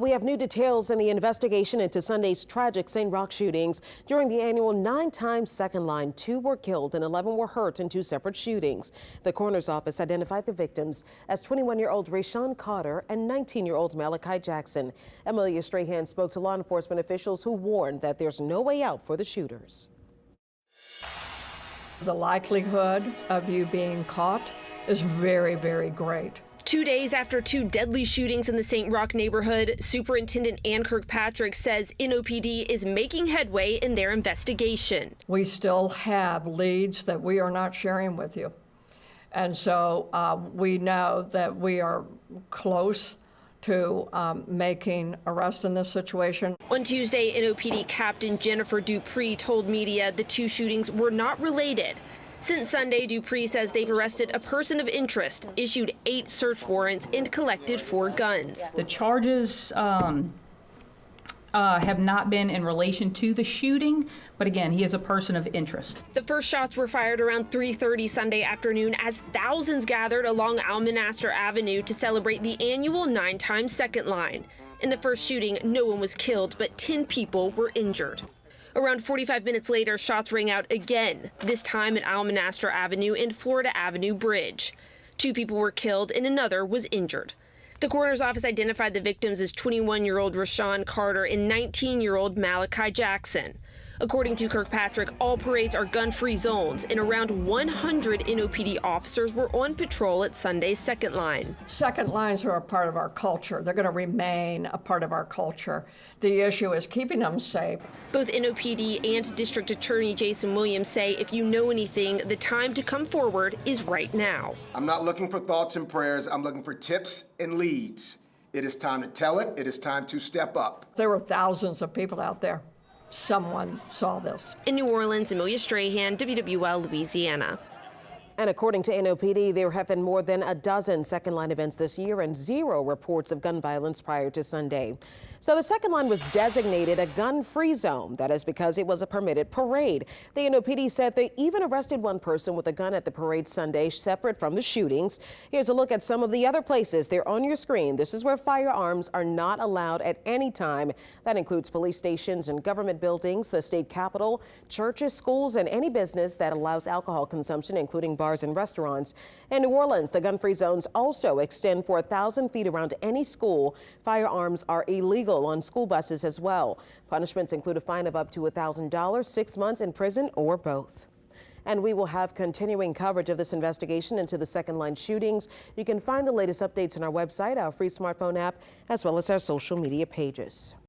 We have new details in the investigation into Sunday's tragic St. Roch shootings. During the annual 9-time second line, 2 were killed and 11 were hurt in 2 separate shootings. The coroner's office identified the victims as 21-year-old Rasean Carter and 19-year-old Malachi Jackson. Amelia Strahan spoke to law enforcement officials who warned that there's no way out for the shooters. The likelihood of you being caught is very, very great. 2 days after 2 deadly shootings in the St. Roch neighborhood, Superintendent Ann Kirkpatrick says NOPD is making headway in their investigation. We still have leads that we are not sharing with you. And so we know that we are close to making arrests in this situation. On Tuesday, NOPD Captain Jennifer Dupree told media the 2 shootings were not related. Since Sunday, Dupree says they've arrested a person of interest, issued 8 search warrants, and collected 4 guns. The charges have not been in relation to the shooting, but again, he is a person of interest. The first shots were fired around 3:30 Sunday afternoon as thousands gathered along Almanaster Avenue to celebrate the annual 9-time second line. In the first shooting, no one was killed, but 10 people were injured. Around 45 minutes later, shots rang out again, this time at Almanaster Avenue and Florida Avenue Bridge. 2 people were killed and another was injured. The coroner's office identified the victims as 21-year-old Rasean Carter and 19-year-old Malachi Jackson. According to Kirkpatrick, all parades are gun-free zones, and around 100 NOPD officers were on patrol at Sunday's second line. Second lines are a part of our culture. They're going to remain a part of our culture. The issue is keeping them safe. Both NOPD and District Attorney Jason Williams say if you know anything, the time to come forward is right now. I'm not looking for thoughts and prayers. I'm looking for tips and leads. It is time to tell it. It is time to step up. There were thousands of people out there. Someone saw this. In New Orleans, Amelia Strahan, WWL, Louisiana. And according to NOPD, there have been more than a dozen second line events this year and 0 reports of gun violence prior to Sunday. So the second line was designated a gun-free zone. That is because it was a permitted parade. The NOPD said they even arrested one person with a gun at the parade Sunday, separate from the shootings. Here's a look at some of the other places. They're on your screen. This is where firearms are not allowed at any time. That includes police stations and government buildings, the state capitol, churches, schools, and any business that allows alcohol consumption, including bars and restaurants. In New Orleans, the gun-free zones also extend for 1,000 feet around any school. Firearms are illegal on school buses as well. Punishments include a fine of up to $1,000, 6 months in prison, or both. And we will have continuing coverage of this investigation into the second line shootings. You can find the latest updates on our website, our free smartphone app, as well as our social media pages.